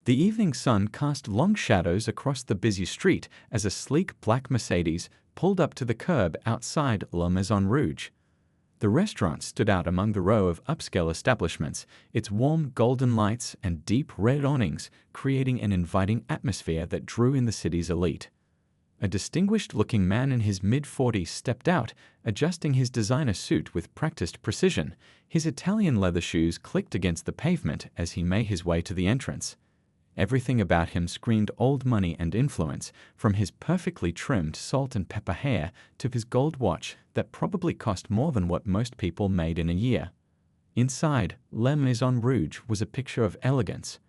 The evening sun cast long shadows across the busy street as a sleek black Mercedes pulled up to the curb outside La Maison Rouge. The restaurant stood out among the row of upscale establishments, its warm golden lights and deep red awnings creating an inviting atmosphere that drew in the city's elite. A distinguished-looking man in his mid-40s stepped out, adjusting his designer suit with practiced precision. His Italian leather shoes clicked against the pavement as he made his way to the entrance. Everything about him screamed old money and influence, from his perfectly trimmed salt and pepper hair to his gold watch that probably cost more than what most people made in a year. Inside, La Maison Rouge was a picture of elegance.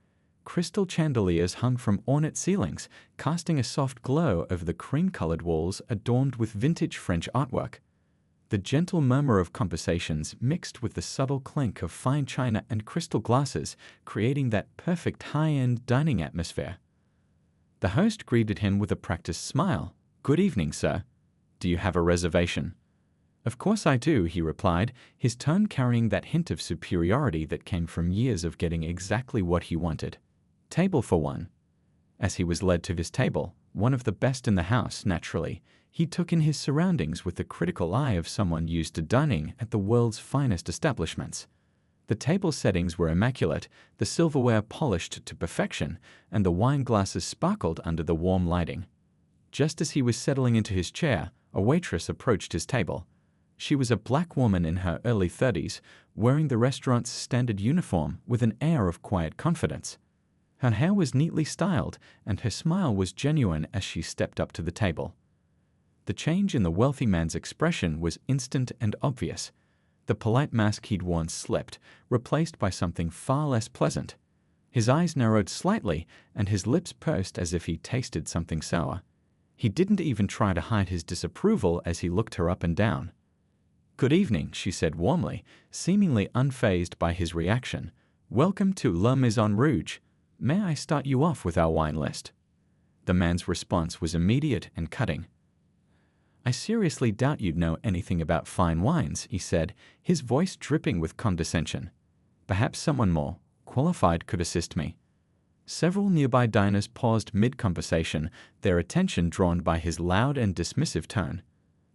Crystal chandeliers hung from ornate ceilings, casting a soft glow over the cream-colored walls adorned with vintage French artwork. The gentle murmur of conversations mixed with the subtle clink of fine china and crystal glasses, creating that perfect high-end dining atmosphere. The host greeted him with a practiced smile. "Good evening, sir. Do you have a reservation?" "Of course I do," he replied, his tone carrying that hint of superiority that came from years of getting exactly what he wanted. "Table for one." As he was led to his table, one of the best in the house, naturally, he took in his surroundings with the critical eye of someone used to dining at the world's finest establishments. The table settings were immaculate, the silverware polished to perfection, and the wine glasses sparkled under the warm lighting. Just as he was settling into his chair, a waitress approached his table. She was a black woman in her early 30s, wearing the restaurant's standard uniform with an air of quiet confidence. Her hair was neatly styled, and her smile was genuine as she stepped up to the table. The change in the wealthy man's expression was instant and obvious. The polite mask he'd worn slipped, replaced by something far less pleasant. His eyes narrowed slightly, and his lips pursed as if he tasted something sour. He didn't even try to hide his disapproval as he looked her up and down. "Good evening," she said warmly, seemingly unfazed by his reaction. "Welcome to La Maison Rouge. May I start you off with our wine list?" The man's response was immediate and cutting. "I seriously doubt you'd know anything about fine wines," he said, his voice dripping with condescension. "Perhaps someone more qualified could assist me." Several nearby diners paused mid-conversation, their attention drawn by his loud and dismissive tone.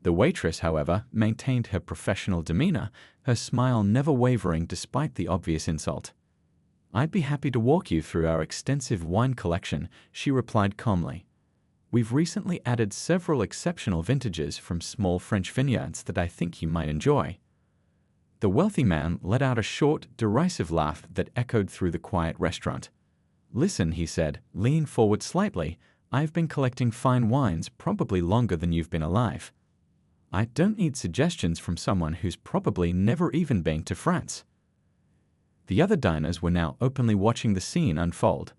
The waitress, however, maintained her professional demeanor, her smile never wavering despite the obvious insult. "I'd be happy to walk you through our extensive wine collection," she replied calmly. "We've recently added several exceptional vintages from small French vineyards that I think you might enjoy." The wealthy man let out a short, derisive laugh that echoed through the quiet restaurant. "Listen," he said, leaning forward slightly, "I've been collecting fine wines probably longer than you've been alive. I don't need suggestions from someone who's probably never even been to France." The other diners were now openly watching the scene unfold.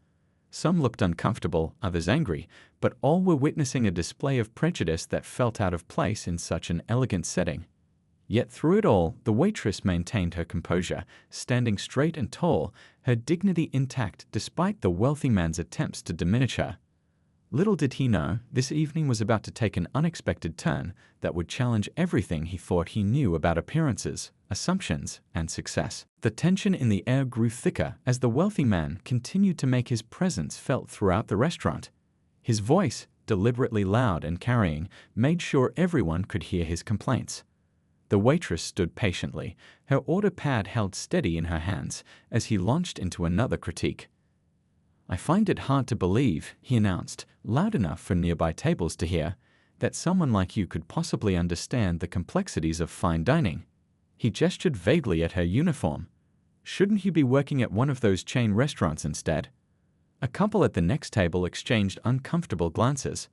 Some looked uncomfortable, others angry, but all were witnessing a display of prejudice that felt out of place in such an elegant setting. Yet through it all, the waitress maintained her composure, standing straight and tall, her dignity intact despite the wealthy man's attempts to diminish her. Little did he know, this evening was about to take an unexpected turn that would challenge everything he thought he knew about appearances, assumptions, and success. The tension in the air grew thicker as the wealthy man continued to make his presence felt throughout the restaurant. His voice, deliberately loud and carrying, made sure everyone could hear his complaints. The waitress stood patiently, her order pad held steady in her hands, as he launched into another critique. "I find it hard to believe," he announced, loud enough for nearby tables to hear, "that someone like you could possibly understand the complexities of fine dining." He gestured vaguely at her uniform. "Shouldn't you be working at one of those chain restaurants instead?" A couple at the next table exchanged uncomfortable glances.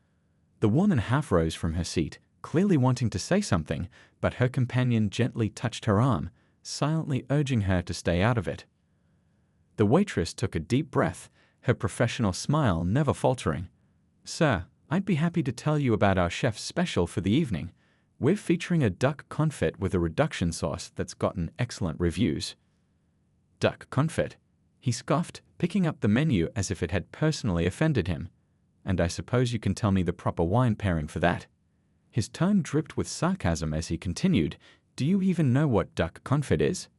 The woman half rose from her seat, clearly wanting to say something, but her companion gently touched her arm, silently urging her to stay out of it. The waitress took a deep breath, her professional smile never faltering. "Sir, I'd be happy to tell you about our chef's special for the evening. We're featuring a duck confit with a reduction sauce that's gotten excellent reviews." "Duck confit?" he scoffed, picking up the menu as if it had personally offended him. "And I suppose you can tell me the proper wine pairing for that." His tone dripped with sarcasm as he continued, "Do you even know what duck confit is?"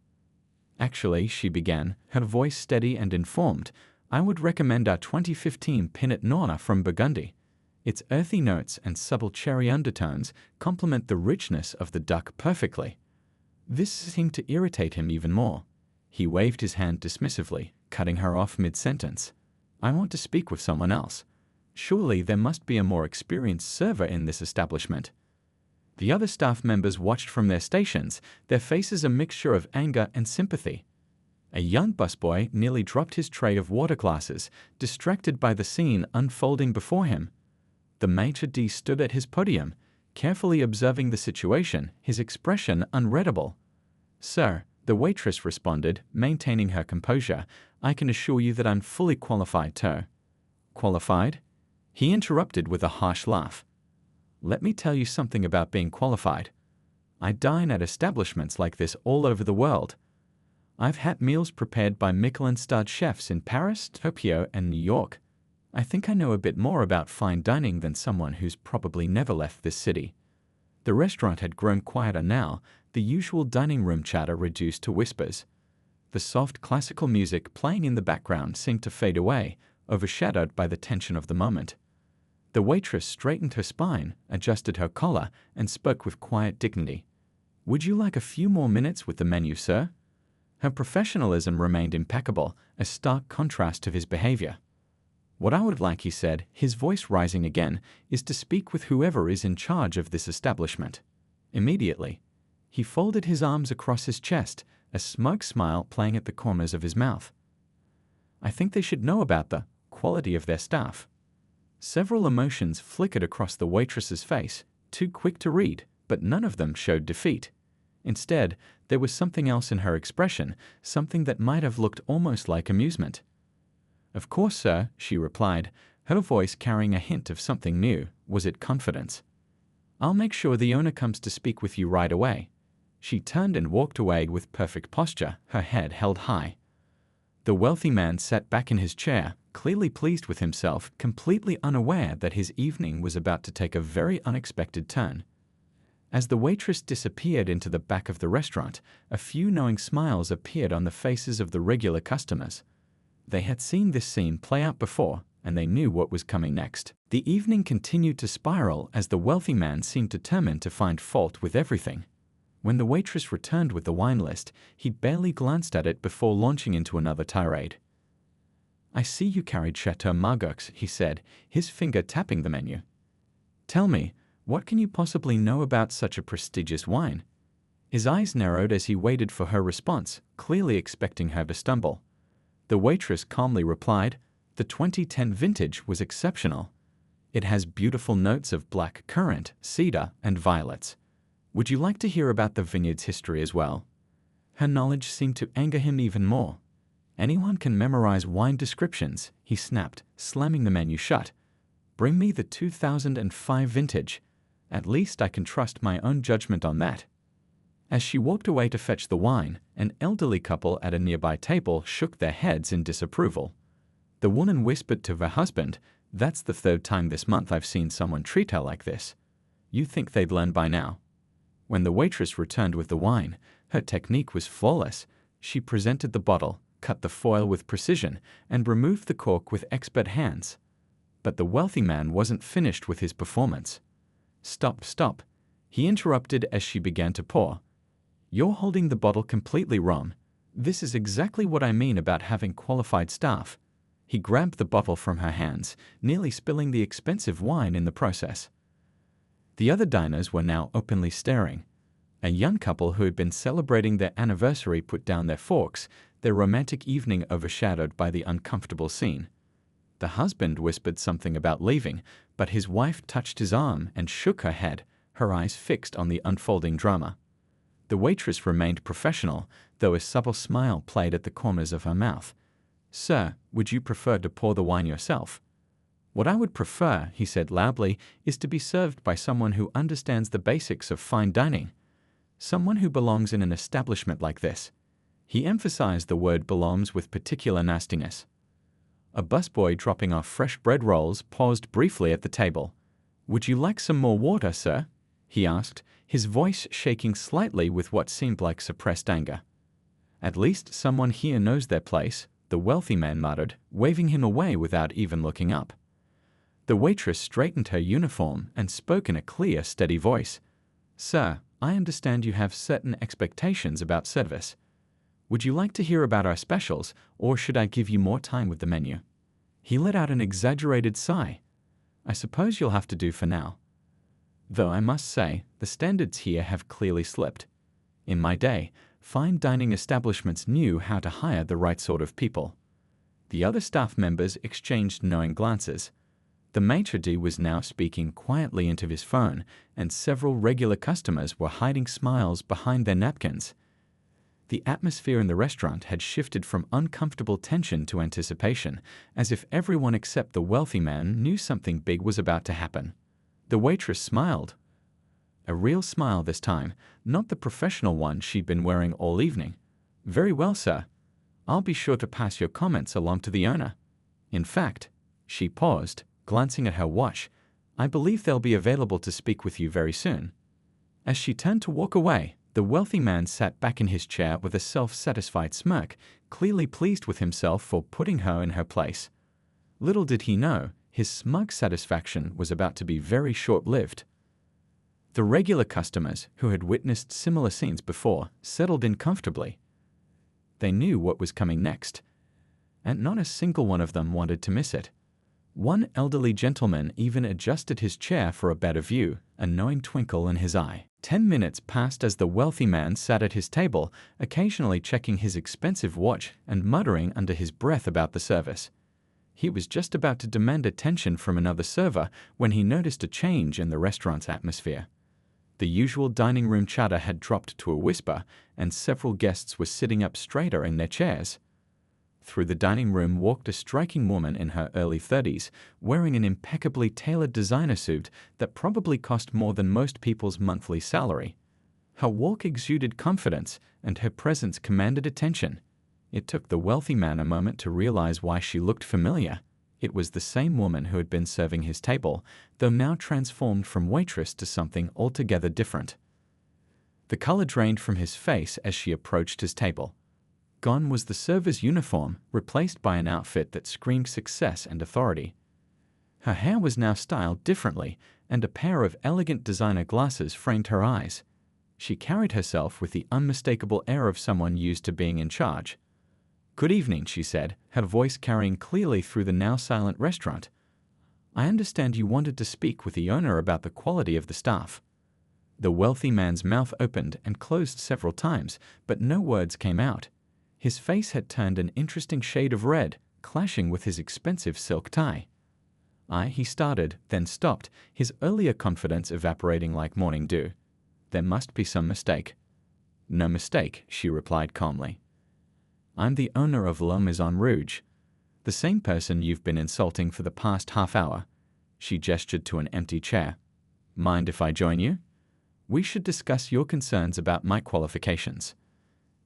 "Actually," she began, her voice steady and informed, I would recommend our 2015 Pinot Noir from Burgundy. Its earthy notes and subtle cherry undertones complement the richness of the duck perfectly. This seemed to irritate him even more. He waved his hand dismissively, cutting her off mid-sentence. I want to speak with someone else. Surely there must be a more experienced server in this establishment. The other staff members watched from their stations, their faces a mixture of anger and sympathy. A young busboy nearly dropped his tray of water glasses, distracted by the scene unfolding before him. The maitre d' stood at his podium, carefully observing the situation, his expression unreadable. "Sir," the waitress responded, maintaining her composure, "I can assure you that I'm fully qualified to—" "Qualified?" He interrupted with a harsh laugh. "Let me tell you something about being qualified. I dine at establishments like this all over the world. I've had meals prepared by Michelin-starred chefs in Paris, Tokyo, and New York. I think I know a bit more about fine dining than someone who's probably never left this city." The restaurant had grown quieter now, the usual dining room chatter reduced to whispers. The soft classical music playing in the background seemed to fade away, overshadowed by the tension of the moment. The waitress straightened her spine, adjusted her collar, and spoke with quiet dignity. "Would you like a few more minutes with the menu, sir?" Her professionalism remained impeccable, a stark contrast to his behavior. "What I would like," he said, his voice rising again, "is to speak with whoever is in charge of this establishment. Immediately." He folded his arms across his chest, a smug smile playing at the corners of his mouth. "I think they should know about the quality of their staff." Several emotions flickered across the waitress's face, too quick to read, but none of them showed defeat. Instead, there was something else in her expression, something that might have looked almost like amusement. "Of course, sir," she replied, her voice carrying a hint of something new. Was it confidence? "I'll make sure the owner comes to speak with you right away." She turned and walked away with perfect posture, her head held high. The wealthy man sat back in his chair, clearly pleased with himself, completely unaware that his evening was about to take a very unexpected turn. As the waitress disappeared into the back of the restaurant, a few knowing smiles appeared on the faces of the regular customers. They had seen this scene play out before, and they knew what was coming next. The evening continued to spiral as the wealthy man seemed determined to find fault with everything. When the waitress returned with the wine list, he barely glanced at it before launching into another tirade. "I see you carried Chateau Margaux," he said, his finger tapping the menu. "Tell me, what can you possibly know about such a prestigious wine?" His eyes narrowed as he waited for her response, clearly expecting her to stumble. The waitress calmly replied, "The 2010 vintage was exceptional. It has beautiful notes of black currant, cedar, and violets. Would you like to hear about the vineyard's history as well?" Her knowledge seemed to anger him even more. "Anyone can memorize wine descriptions," he snapped, slamming the menu shut. "Bring me the 2005 vintage. At least I can trust my own judgment on that." As she walked away to fetch the wine, an elderly couple at a nearby table shook their heads in disapproval. The woman whispered to her husband, "That's the third time this month I've seen someone treat her like this. You'd think they'd learn by now." When the waitress returned with the wine, her technique was flawless. She presented the bottle, cut the foil with precision, and removed the cork with expert hands. But the wealthy man wasn't finished with his performance. "Stop, stop," he interrupted as she began to pour. "You're holding the bottle completely wrong. This is exactly what I mean about having qualified staff." He grabbed the bottle from her hands, nearly spilling the expensive wine in the process. The other diners were now openly staring. A young couple who had been celebrating their anniversary put down their forks, their romantic evening overshadowed by the uncomfortable scene. The husband whispered something about leaving, but his wife touched his arm and shook her head, her eyes fixed on the unfolding drama. The waitress remained professional, though a subtle smile played at the corners of her mouth. "Sir, would you prefer to pour the wine yourself?" "What I would prefer," he said loudly, "is to be served by someone who understands the basics of fine dining. Someone who belongs in an establishment like this." He emphasized the word belongs with particular nastiness. A busboy dropping off fresh bread rolls paused briefly at the table. "Would you like some more water, sir?" he asked, his voice shaking slightly with what seemed like suppressed anger. "At least someone here knows their place," the wealthy man muttered, waving him away without even looking up. The waitress straightened her uniform and spoke in a clear, steady voice. "Sir, I understand you have certain expectations about service. Would you like to hear about our specials, or should I give you more time with the menu?" He let out an exaggerated sigh. "I suppose you'll have to do for now. Though I must say, the standards here have clearly slipped. In my day, fine dining establishments knew how to hire the right sort of people." The other staff members exchanged knowing glances. The maitre d' was now speaking quietly into his phone, and several regular customers were hiding smiles behind their napkins. The atmosphere in the restaurant had shifted from uncomfortable tension to anticipation, as if everyone except the wealthy man knew something big was about to happen. The waitress smiled. A real smile this time, not the professional one she'd been wearing all evening. "Very well, sir. I'll be sure to pass your comments along to the owner. In fact," she paused, glancing at her watch, "I believe they'll be available to speak with you very soon." As she turned to walk away, the wealthy man sat back in his chair with a self-satisfied smirk, clearly pleased with himself for putting her in her place. Little did he know, his smug satisfaction was about to be very short-lived. The regular customers, who had witnessed similar scenes before, settled in comfortably. They knew what was coming next, and not a single one of them wanted to miss it. One elderly gentleman even adjusted his chair for a better view, a knowing twinkle in his eye. 10 minutes passed as the wealthy man sat at his table, occasionally checking his expensive watch and muttering under his breath about the service. He was just about to demand attention from another server when he noticed a change in the restaurant's atmosphere. The usual dining room chatter had dropped to a whisper, and several guests were sitting up straighter in their chairs. Through the dining room walked a striking woman in her early 30s, wearing an impeccably tailored designer suit that probably cost more than most people's monthly salary. Her walk exuded confidence, and her presence commanded attention. It took the wealthy man a moment to realize why she looked familiar. It was the same woman who had been serving his table, though now transformed from waitress to something altogether different. The color drained from his face as she approached his table. Gone was the server's uniform, replaced by an outfit that screamed success and authority. Her hair was now styled differently, and a pair of elegant designer glasses framed her eyes. She carried herself with the unmistakable air of someone used to being in charge. "Good evening," she said, her voice carrying clearly through the now silent restaurant. "I understand you wanted to speak with the owner about the quality of the staff." The wealthy man's mouth opened and closed several times, but no words came out. His face had turned an interesting shade of red, clashing with his expensive silk tie. He started, then stopped, his earlier confidence evaporating like morning dew. "There must be some mistake." "No mistake," she replied calmly. "I'm the owner of La Maison Rouge, the same person you've been insulting for the past half hour." She gestured to an empty chair. "Mind if I join you? We should discuss your concerns about my qualifications."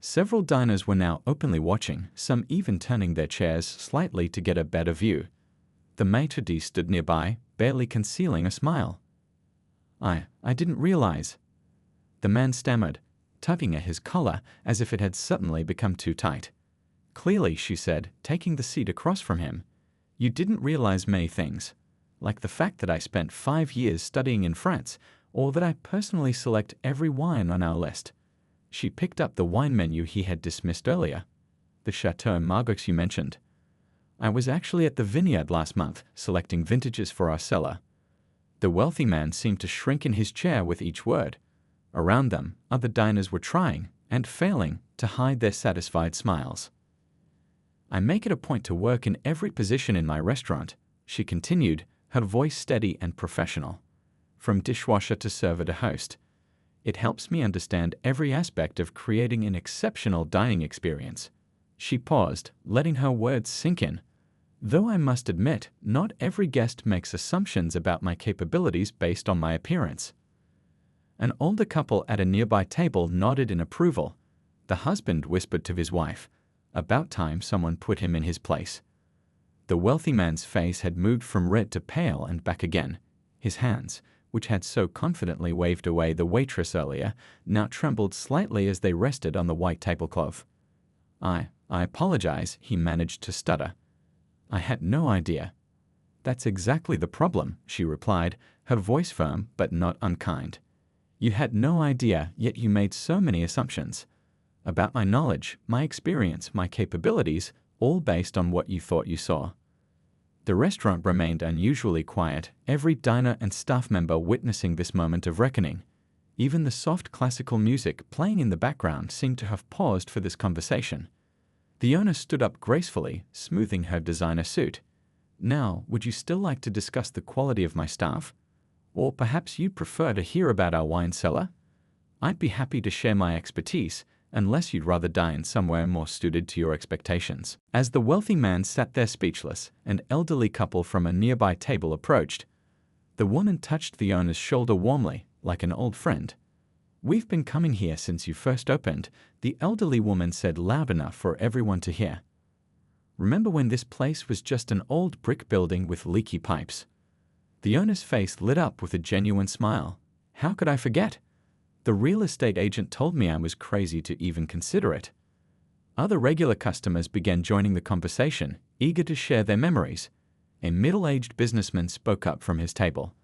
Several diners were now openly watching, some even turning their chairs slightly to get a better view. The maitre d' stood nearby, barely concealing a smile. I didn't realize." The man stammered, tugging at his collar as if it had suddenly become too tight. "Clearly," she said, taking the seat across from him, "you didn't realize many things, like the fact that I spent 5 years studying in France, or that I personally select every wine on our list." She picked up the wine menu he had dismissed earlier. "The Chateau Margaux you mentioned. I was actually at the vineyard last month, selecting vintages for our cellar." The wealthy man seemed to shrink in his chair with each word. Around them, other diners were trying, and failing, to hide their satisfied smiles. "I make it a point to work in every position in my restaurant," she continued, her voice steady and professional. "From dishwasher to server to host. It helps me understand every aspect of creating an exceptional dining experience." She paused, letting her words sink in. "Though I must admit, not every guest makes assumptions about my capabilities based on my appearance." An older couple at a nearby table nodded in approval. The husband whispered to his wife, "About time someone put him in his place." The wealthy man's face had moved from red to pale and back again. His hands, which had so confidently waved away the waitress earlier, now trembled slightly as they rested on the white tablecloth. I apologize, he managed to stutter. I had no idea. That's exactly the problem, she replied, her voice firm but not unkind. You had no idea, yet you made so many assumptions. About my knowledge, my experience, my capabilities, all based on what you thought you saw. The restaurant remained unusually quiet, every diner and staff member witnessing this moment of reckoning. Even the soft classical music playing in the background seemed to have paused for this conversation. The owner stood up gracefully, smoothing her designer suit. Now, would you still like to discuss the quality of my staff? Or perhaps you'd prefer to hear about our wine cellar? I'd be happy to share my expertise, unless you'd rather dine somewhere more suited to your expectations. As the wealthy man sat there speechless, an elderly couple from a nearby table approached. The woman touched the owner's shoulder warmly, like an old friend. We've been coming here since you first opened, the elderly woman said loud enough for everyone to hear. Remember when this place was just an old brick building with leaky pipes? The owner's face lit up with a genuine smile. How could I forget? The real estate agent told me I was crazy to even consider it. Other regular customers began joining the conversation, eager to share their memories. A middle-aged businessman spoke up from his table.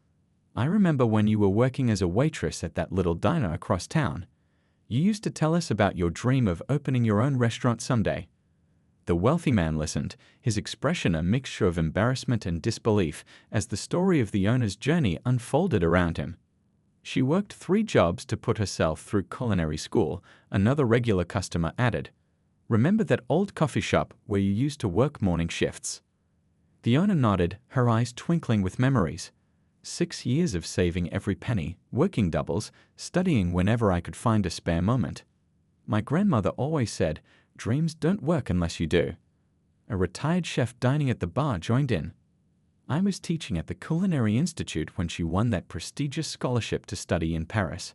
I remember when you were working as a waitress at that little diner across town. You used to tell us about your dream of opening your own restaurant someday. The wealthy man listened, his expression a mixture of embarrassment and disbelief as the story of the owner's journey unfolded around him. She worked 3 jobs to put herself through culinary school, another regular customer added. Remember that old coffee shop where you used to work morning shifts? The owner nodded, her eyes twinkling with memories. 6 years of saving every penny, working doubles, studying whenever I could find a spare moment. My grandmother always said, dreams don't work unless you do. A retired chef dining at the bar joined in. I was teaching at the Culinary Institute when she won that prestigious scholarship to study in Paris.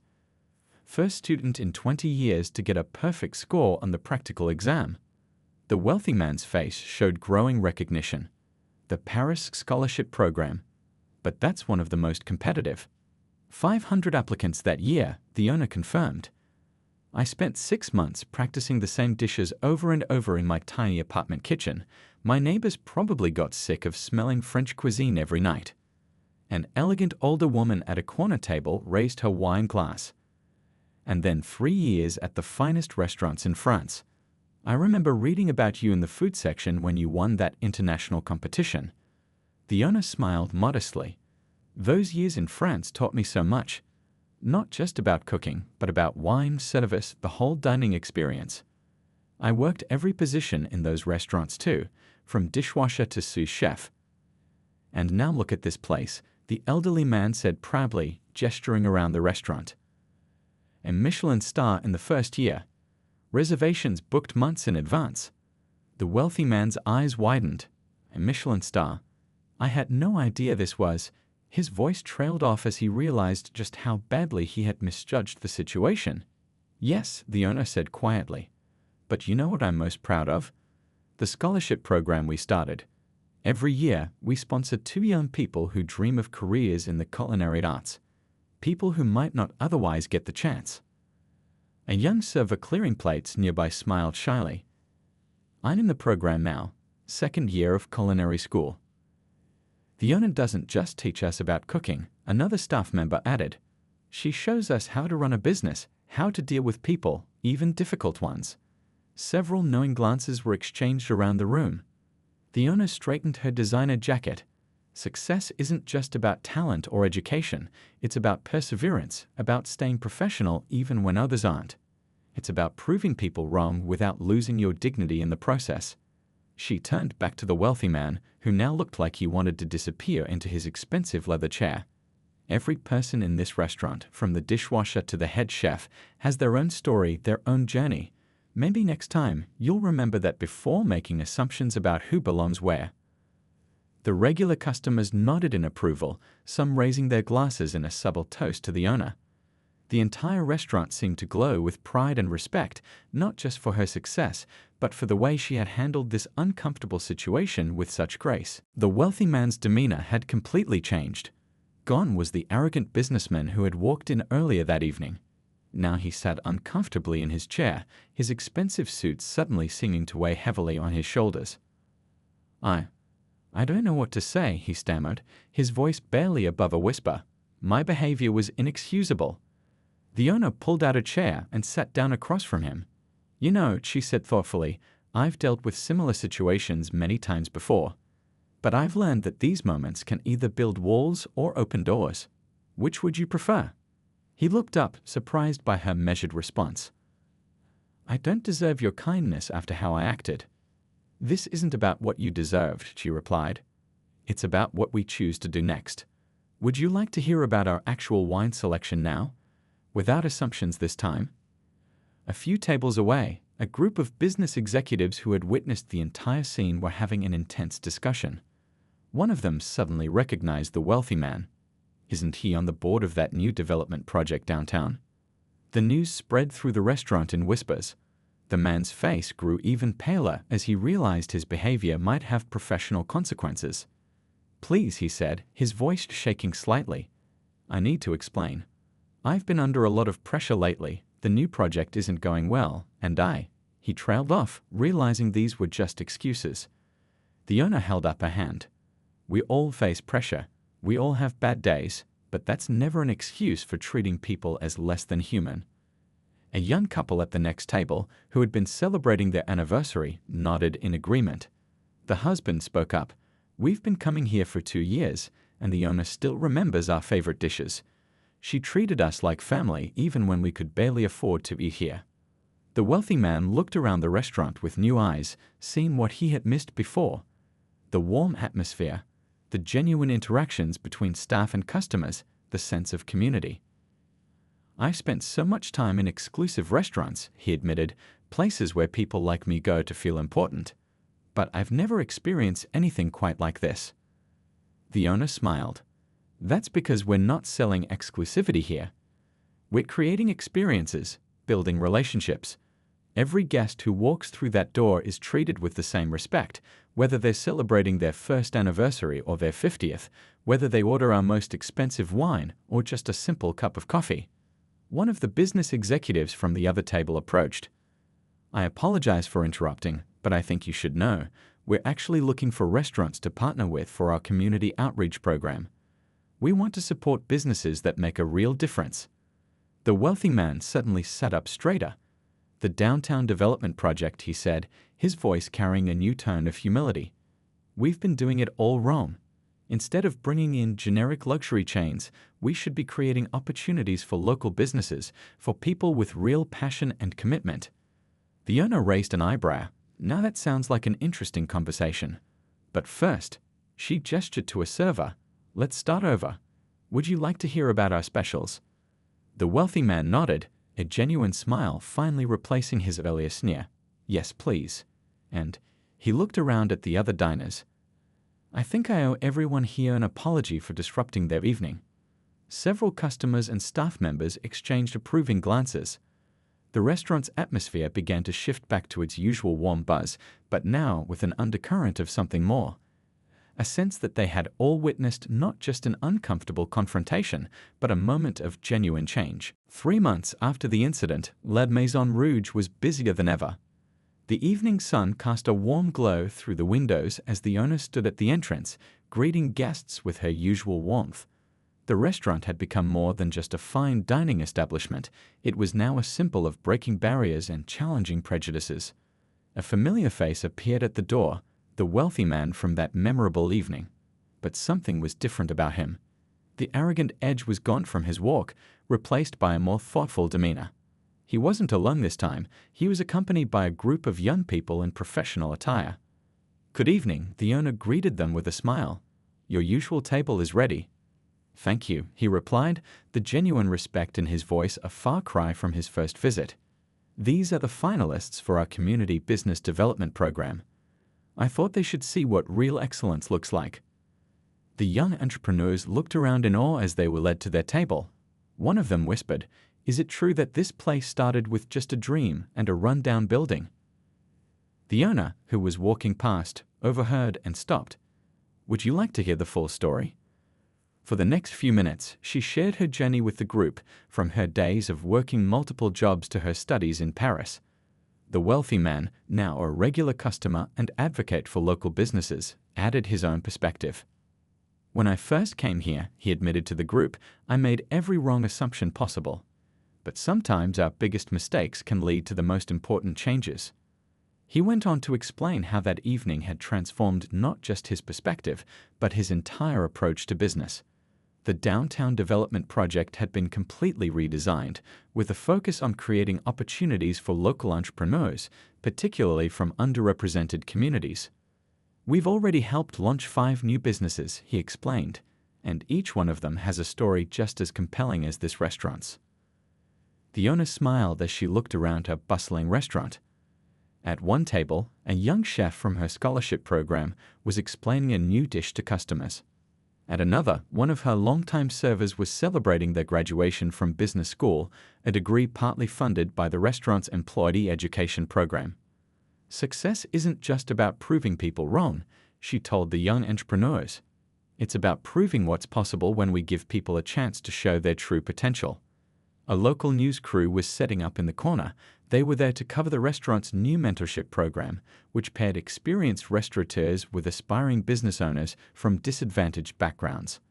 First student in 20 years to get a perfect score on the practical exam. The wealthy man's face showed growing recognition. The Paris Scholarship Program. But that's one of the most competitive. 500 applicants that year, the owner confirmed. I spent 6 months practicing the same dishes over and over in my tiny apartment kitchen. My neighbors probably got sick of smelling French cuisine every night. An elegant older woman at a corner table raised her wine glass. And then 3 years at the finest restaurants in France. I remember reading about you in the food section when you won that international competition. The owner smiled modestly. Those years in France taught me so much. Not just about cooking, but about wine, service, the whole dining experience. I worked every position in those restaurants too, from dishwasher to sous chef. And now look at this place, the elderly man said proudly, gesturing around the restaurant. A Michelin star in the first year. Reservations booked months in advance. The wealthy man's eyes widened. A Michelin star. I had no idea this was. His voice trailed off as he realized just how badly he had misjudged the situation. Yes, the owner said quietly. But you know what I'm most proud of? The scholarship program we started. Every year, we sponsor 2 young people who dream of careers in the culinary arts. People who might not otherwise get the chance. A young server clearing plates nearby smiled shyly. I'm in the program now, 2nd year of culinary school. The owner doesn't just teach us about cooking, another staff member added. She shows us how to run a business, how to deal with people, even difficult ones. Several knowing glances were exchanged around the room. The owner straightened her designer jacket. Success isn't just about talent or education. It's about perseverance, about staying professional even when others aren't. It's about proving people wrong without losing your dignity in the process. She turned back to the wealthy man, who now looked like he wanted to disappear into his expensive leather chair. Every person in this restaurant, from the dishwasher to the head chef, has their own story, their own journey. Maybe next time, you'll remember that before making assumptions about who belongs where. The regular customers nodded in approval, some raising their glasses in a subtle toast to the owner. The entire restaurant seemed to glow with pride and respect, not just for her success, but for the way she had handled this uncomfortable situation with such grace. The wealthy man's demeanor had completely changed. Gone was the arrogant businessman who had walked in earlier that evening. Now he sat uncomfortably in his chair, his expensive suit suddenly seeming to weigh heavily on his shoulders. I don't know what to say, he stammered, his voice barely above a whisper. My behavior was inexcusable. The owner pulled out a chair and sat down across from him. You know, she said thoughtfully, I've dealt with similar situations many times before. But I've learned that these moments can either build walls or open doors. Which would you prefer? He looked up, surprised by her measured response. I don't deserve your kindness after how I acted. This isn't about what you deserved, she replied. It's about what we choose to do next. Would you like to hear about our actual wine selection now? Without assumptions this time. A few tables away, a group of business executives who had witnessed the entire scene were having an intense discussion. One of them suddenly recognized the wealthy man. Isn't he on the board of that new development project downtown? The news spread through the restaurant in whispers. The man's face grew even paler as he realized his behavior might have professional consequences. Please, he said, his voice shaking slightly. I need to explain. I've been under a lot of pressure lately. The new project isn't going well, and he trailed off, realizing these were just excuses. The owner held up a hand. We all face pressure. We all have bad days, but that's never an excuse for treating people as less than human. A young couple at the next table, who had been celebrating their anniversary, nodded in agreement. The husband spoke up. We've been coming here for 2 years, and the owner still remembers our favorite dishes. She treated us like family even when we could barely afford to eat here. The wealthy man looked around the restaurant with new eyes, seeing what he had missed before. The warm atmosphere, the genuine interactions between staff and customers, the sense of community. I've spent so much time in exclusive restaurants, he admitted, places where people like me go to feel important. But I've never experienced anything quite like this. The owner smiled. That's because we're not selling exclusivity here. We're creating experiences, building relationships. Every guest who walks through that door is treated with the same respect, whether they're celebrating their first anniversary or their 50th, whether they order our most expensive wine or just a simple cup of coffee. One of the business executives from the other table approached. I apologize for interrupting, but I think you should know, we're actually looking for restaurants to partner with for our community outreach program. We want to support businesses that make a real difference. The wealthy man suddenly sat up straighter. The downtown development project, he said, his voice carrying a new tone of humility. We've been doing it all wrong. Instead of bringing in generic luxury chains, we should be creating opportunities for local businesses, for people with real passion and commitment. The owner raised an eyebrow. Now that sounds like an interesting conversation. But first, she gestured to a server. Let's start over. Would you like to hear about our specials? The wealthy man nodded, a genuine smile finally replacing his earlier sneer. Yes, please. And he looked around at the other diners. I think I owe everyone here an apology for disrupting their evening. Several customers and staff members exchanged approving glances. The restaurant's atmosphere began to shift back to its usual warm buzz, but now with an undercurrent of something more. A sense that they had all witnessed not just an uncomfortable confrontation, but a moment of genuine change. 3 months after the incident, La Maison Rouge was busier than ever. The evening sun cast a warm glow through the windows as the owner stood at the entrance, greeting guests with her usual warmth. The restaurant had become more than just a fine dining establishment. It was now a symbol of breaking barriers and challenging prejudices. A familiar face appeared at the door, the wealthy man from that memorable evening. But something was different about him. The arrogant edge was gone from his walk, replaced by a more thoughtful demeanor. He wasn't alone this time. He was accompanied by a group of young people in professional attire. Good evening, the owner greeted them with a smile. Your usual table is ready. Thank you, he replied, the genuine respect in his voice a far cry from his first visit. These are the finalists for our community business development program. I thought they should see what real excellence looks like. The young entrepreneurs looked around in awe as they were led to their table. One of them whispered, Is it true that this place started with just a dream and a run-down building? The owner, who was walking past, overheard and stopped. Would you like to hear the full story? For the next few minutes, she shared her journey with the group, from her days of working multiple jobs to her studies in Paris. The wealthy man, now a regular customer and advocate for local businesses, added his own perspective. "When I first came here," he admitted to the group, "I made every wrong assumption possible. But sometimes our biggest mistakes can lead to the most important changes." He went on to explain how that evening had transformed not just his perspective, but his entire approach to business. The downtown development project had been completely redesigned, with a focus on creating opportunities for local entrepreneurs, particularly from underrepresented communities. "We've already helped launch 5 new businesses," he explained, "and each one of them has a story just as compelling as this restaurant's." The owner smiled as she looked around her bustling restaurant. At one table, a young chef from her scholarship program was explaining a new dish to customers. At another, one of her longtime servers was celebrating their graduation from business school, a degree partly funded by the restaurant's employee education program. "Success isn't just about proving people wrong," she told the young entrepreneurs. "It's about proving what's possible when we give people a chance to show their true potential." A local news crew was setting up in the corner. They were there to cover the restaurant's new mentorship program, which paired experienced restaurateurs with aspiring business owners from disadvantaged backgrounds.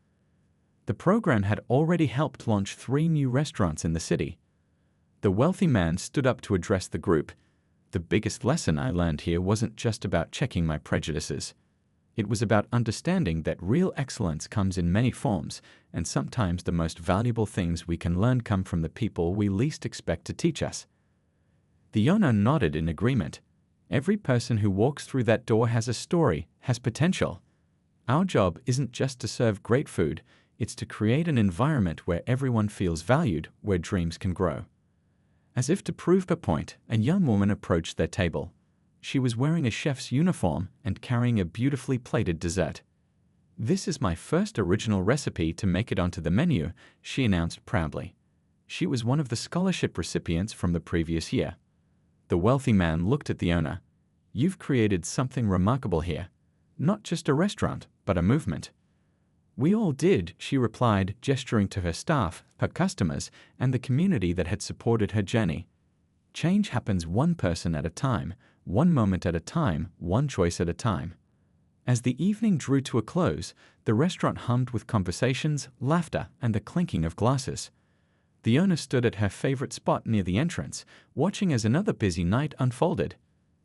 The program had already helped launch 3 new restaurants in the city. The wealthy man stood up to address the group. "The biggest lesson I learned here wasn't just about checking my prejudices. It was about understanding that real excellence comes in many forms, and sometimes the most valuable things we can learn come from the people we least expect to teach us." The owner nodded in agreement. "Every person who walks through that door has a story, has potential. Our job isn't just to serve great food, it's to create an environment where everyone feels valued, where dreams can grow." As if to prove her point, a young woman approached their table. She was wearing a chef's uniform and carrying a beautifully plated dessert. "This is my first original recipe to make it onto the menu," she announced proudly. She was one of the scholarship recipients from the previous year. The wealthy man looked at the owner. "You've created something remarkable here. Not just a restaurant, but a movement." "We all did," she replied, gesturing to her staff, her customers, and the community that had supported her journey. "Change happens one person at a time, one moment at a time, one choice at a time." As the evening drew to a close, the restaurant hummed with conversations, laughter, and the clinking of glasses. The owner stood at her favorite spot near the entrance, watching as another busy night unfolded.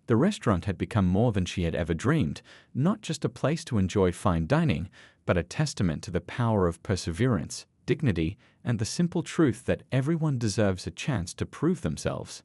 The restaurant had become more than she had ever dreamed, not just a place to enjoy fine dining, but a testament to the power of perseverance, dignity, and the simple truth that everyone deserves a chance to prove themselves.